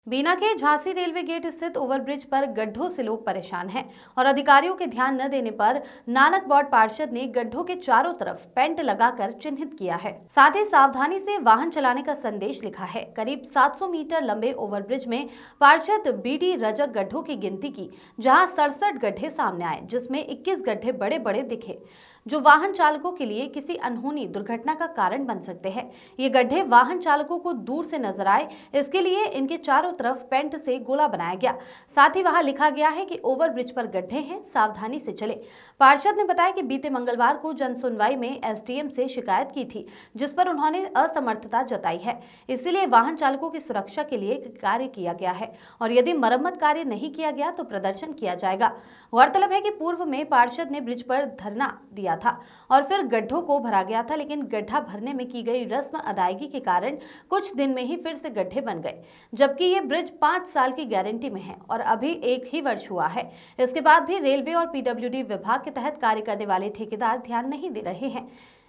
बीना के Jhansi railway gate स्थित overbridge पर गड्ढों से लोग परेशान हैं और अधिकारियों के ध्यान न देने पर नानक वार्ड पार्षद ने गड्ढों के चारों तरफ पेंट लगाकर चिन्हित किया है। साथ ही सावधानी से वाहन चलाने का संदेश लिखा है। करीब 700 मीटर लंबे ओवरब्रिज में पार्षद बीडी रजक गड्ढों की गिनती की, जहां 67 गड्ढे सामने आए, जिसमें 21 गड्ढे बड़े बड़े दिखे जो वाहन चालकों के लिए किसी अनहोनी दुर्घटना का कारण बन सकते हैं। ये गड्ढे वाहन चालकों को दूर से नजर आए, इसके लिए इनके चारों तरफ पेंट से गोला बनाया गया। साथ ही वहां लिखा गया है कि ओवरब्रिज पर गड्ढे हैं, सावधानी से चले। पार्षद ने बताया कि बीते मंगलवार को जन सुनवाई में एसडीएम से शिकायत की थी, जिस पर उन्होंने असमर्थता जताई है। इसलिए वाहन चालकों की सुरक्षा के लिए कार्य किया गया है और यदि मरम्मत कार्य नहीं किया गया तो प्रदर्शन किया जाएगा। गौरतलब है कि पूर्व में पार्षद ने ब्रिज पर धरना दिया था और फिर गड्ढों को भरा गया था, लेकिन गड्ढा भरने में की गई रस्म अदायगी के कारण कुछ दिन में ही फिर से गड्ढे बन गए, जबकि ये ब्रिज 5 साल की गारंटी में है और अभी 1 ही वर्ष हुआ है। इसके बाद भी रेलवे और पीडब्ल्यूडी विभाग के तहत कार्य करने वाले ठेकेदार ध्यान नहीं दे रहे हैं,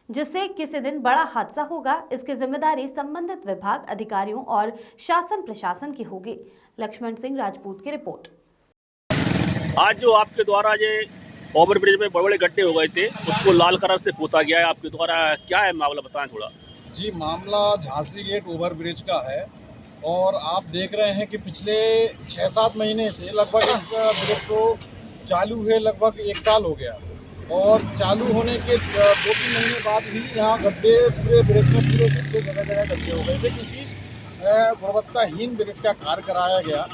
जिससे किसी दिन बड़ा हादसा होगा। इसकी जिम्मेदारी संबंधित विभाग, अधिकारियों और शासन प्रशासन की होगी। लक्ष्मण सिंह राजपूत की रिपोर्ट। आज जो आपके द्वारा ये ओवरब्रिज में बड़े बड़े गड्ढे हो गए थे, उसको लाल कलर से पोता गया है आपके द्वारा, क्या है मामला, बताएं थोड़ा। जी, मामला झांसी गेट ओवरब्रिज का है और आप देख रहे हैं कि पिछले 6-7 महीने से लगभग इस ब्रिज को चालू हुए लगभग 1 साल हो गया और चालू होने के 2-3 महीने बाद ही यहाँ गड्ढे पूरे ब्रिज में पूरे जगह जगह गड्ढे हो गए थे, क्योंकि गुणवत्ताहीन ब्रिज का कार्य कराया गया।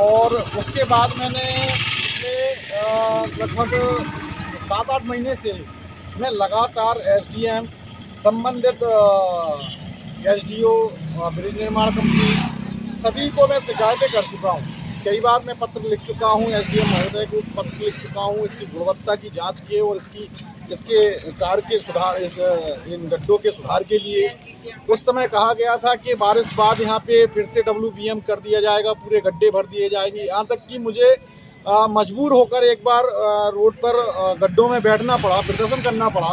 और उसके बाद मैंने लगभग 7-8 महीने से मैं लगातार एसडीएम, संबंधित एसडीओ, ब्रिज निर्माण कंपनी, सभी को मैं शिकायतें कर चुका हूँ। कई बार मैं पत्र लिख चुका हूँ, एसडीएम महोदय को पत्र लिख चुका हूँ इसकी गुणवत्ता की जांच किए और इसके कार्य के सुधार, इन गड्ढों के सुधार के लिए। उस समय कहा गया था कि बारिश बाद यहाँ पे फिर से WPM कर दिया जाएगा, पूरे गड्ढे भर दिए जाएंगे। यहाँ तक कि मुझे मजबूर होकर एक बार रोड पर गड्ढों में बैठना पड़ा, प्रदर्शन करना पड़ा।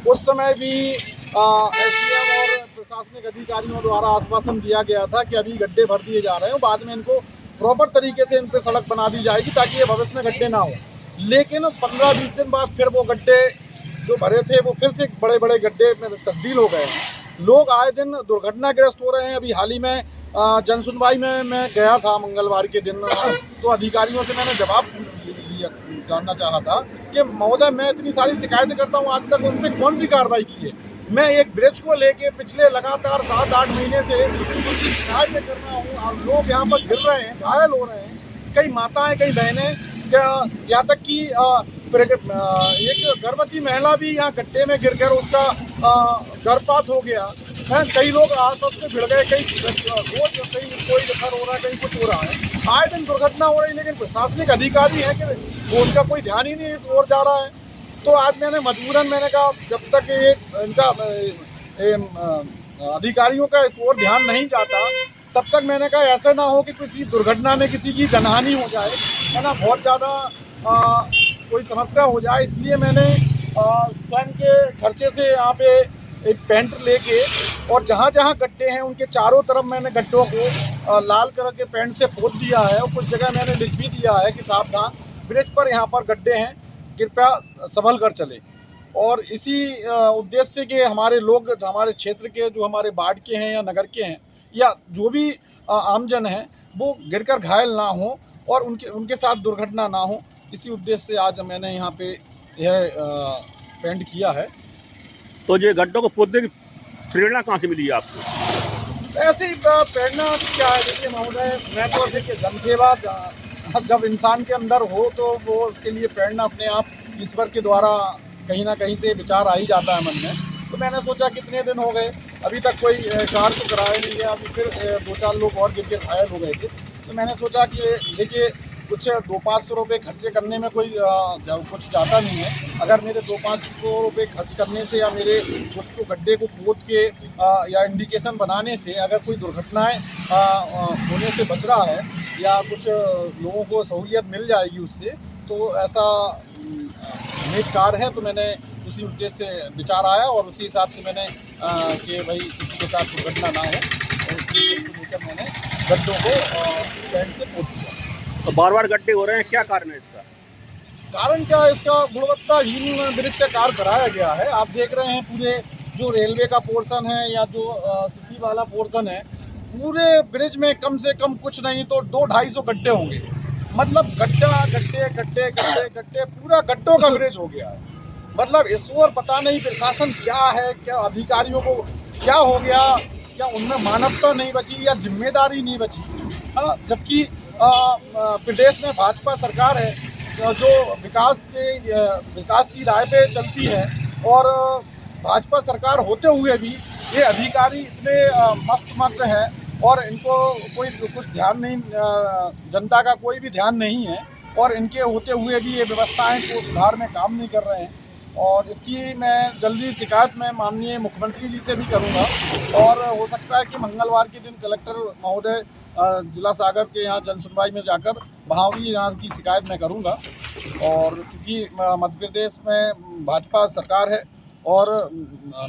उस समय भी एसडीएम और प्रशासनिक अधिकारियों द्वारा आश्वासन दिया गया था कि अभी गड्ढे भर दिए जा रहे हैं, बाद में इनको प्रॉपर तरीके से इन पर सड़क बना दी जाएगी ताकि ये भविष्य में गड्ढे ना हो। लेकिन 15-20 दिन बाद फिर वो गड्ढे जो भरे थे वो फिर से बड़े बड़े गड्ढे में तब्दील हो गए हैं। लोग आए दिन दुर्घटनाग्रस्त हो रहे हैं। अभी हाल ही में जन सुनवाई में मैं गया था मंगलवार के दिन, तो अधिकारियों से मैंने जवाब जानना चाहा था कि महोदय, मैं इतनी सारी शिकायतें करता हूँ, आज तक उन पर कौन सी कार्रवाई की है? मैं एक ब्रिज को लेके पिछले लगातार 7-8 महीने से उसकी शिकायतें कर रहा हूँ और लोग यहाँ पर गिर रहे हैं, घायल हो रहे हैं। कई माताएं, कई बहनें, यहाँ तक कि एक गर्भवती महिला भी यहाँ गड्ढे में गिरकर उसका गर्भपात हो गया है। कई लोग आपस में भिड़ गए, कहीं कोई जखर हो रहा है, कहीं कुछ हो रहा है। आए दिन दुर्घटना हो रही है, लेकिन प्रशासनिक अधिकारी है कि वो उनका कोई ध्यान ही नहीं इस ओर जा रहा है। तो आज मैंने मजबूरन मैंने कहा जब तक ये इनका अधिकारियों का इस ओर ध्यान नहीं जाता तब तक मैंने कहा ऐसा ना हो कि किसी दुर्घटना में किसी की जनहानि हो जाए, है ना, बहुत ज़्यादा कोई समस्या हो जाए। इसलिए मैंने स्वयं के खर्चे से यहाँ पे एक पेंट लेके और जहाँ जहाँ गड्ढे हैं उनके चारों तरफ मैंने गड्ढों को लाल कलर के पेंट से पोत दिया है और कुछ जगह मैंने लिख भी दिया है कि सावधान, ब्रिज पर यहाँ पर गड्ढे हैं, कृपया संभल कर चले। और इसी उद्देश्य से कि हमारे लोग, हमारे क्षेत्र के, जो हमारे वार्ड के हैं या नगर के हैं या जो भी आमजन हैं, वो गिरकर घायल ना हो और उनके साथ दुर्घटना ना हो, इसी उद्देश्य से आज मैंने यहाँ पे यह पेंट किया है। तो ये गड्ढों को पोतने की प्रेरणा कहाँ से मिली आपको? ऐसे ही प्रेरणा क्या है, देखिए महोदय, मैं तो देखिए जनसेवा जब इंसान के अंदर हो तो वो उसके लिए प्रेरणा अपने आप ईश्वर के द्वारा कहीं ना कहीं से विचार आ ही जाता है मन में। तो मैंने सोचा कितने दिन हो गए, अभी तक कोई कार्य तो कराया नहीं गया, अभी फिर 2-4 लोग और गिर के घायल हो गए थे। तो मैंने सोचा कि देखिए कुछ 200-500 रुपये खर्चे करने में कोई कुछ जाता नहीं है। अगर मेरे 200-500 रुपये खर्च करने से या मेरे उसको गड्ढे को खोद के या इंडिकेशन बनाने से अगर कोई दुर्घटनाएं होने से बच रहा है या कुछ लोगों को सहूलियत मिल जाएगी उससे, तो ऐसा नेक कार्य है। तो मैंने उसी उद्देश्य से विचार आया और उसी हिसाब से मैंने कि भाई किसी के साथ दुर्घटना ना हो, और उसी उद्देश्य को लेकर मैंने गड्ढों को पेंट से पोत दिया। तो बार बार गड्ढे हो रहे हैं, क्या कारण है इसका? कारण क्या है इसका? गुणवत्ताहीन ब्रिज का कार्य कराया गया है। आप देख रहे हैं पूरे जो रेलवे का पोर्शन है या जो सिटी वाला पोर्शन है, पूरे ब्रिज में कम से कम कुछ नहीं तो 200-250 गड्ढे होंगे। मतलब गड्ढे पूरा गड्ढों का ब्रिज हो गया है। मतलब इस ओर पता नहीं प्रशासन क्या है, क्या अधिकारियों को क्या हो गया, क्या उनमें मानवता नहीं बची या जिम्मेदारी नहीं बची। जबकि प्रदेश में भाजपा सरकार है जो विकास की राह पे चलती है, और भाजपा सरकार होते हुए भी ये अधिकारी इतने मस्त हैं और इनको कोई कुछ ध्यान नहीं, जनता का कोई भी ध्यान नहीं है, और इनके होते हुए भी ये व्यवस्थाएं को सुधार में काम नहीं कर रहे हैं। और इसकी मैं जल्दी शिकायत मैं माननीय मुख्यमंत्री जी से भी करूंगा, और हो सकता है कि मंगलवार के दिन कलेक्टर महोदय जिला सागर के यहाँ जन सुनवाई में जाकर वहाँ भी यहाँ की शिकायत मैं करूँगा। और क्योंकि मध्य प्रदेश में भाजपा सरकार है, और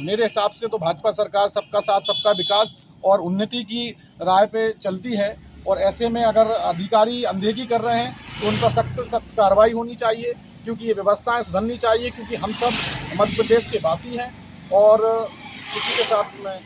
मेरे हिसाब से तो भाजपा सरकार सबका साथ सबका विकास और उन्नति की राह पे चलती है, और ऐसे में अगर अधिकारी अनदेखी कर रहे हैं तो उन पर सख्त से सख्त कार्रवाई होनी चाहिए, क्योंकि ये व्यवस्थाएं सुधरनी चाहिए, क्योंकि हम सब मध्य प्रदेश के वासी हैं। और इसी के साथ मैं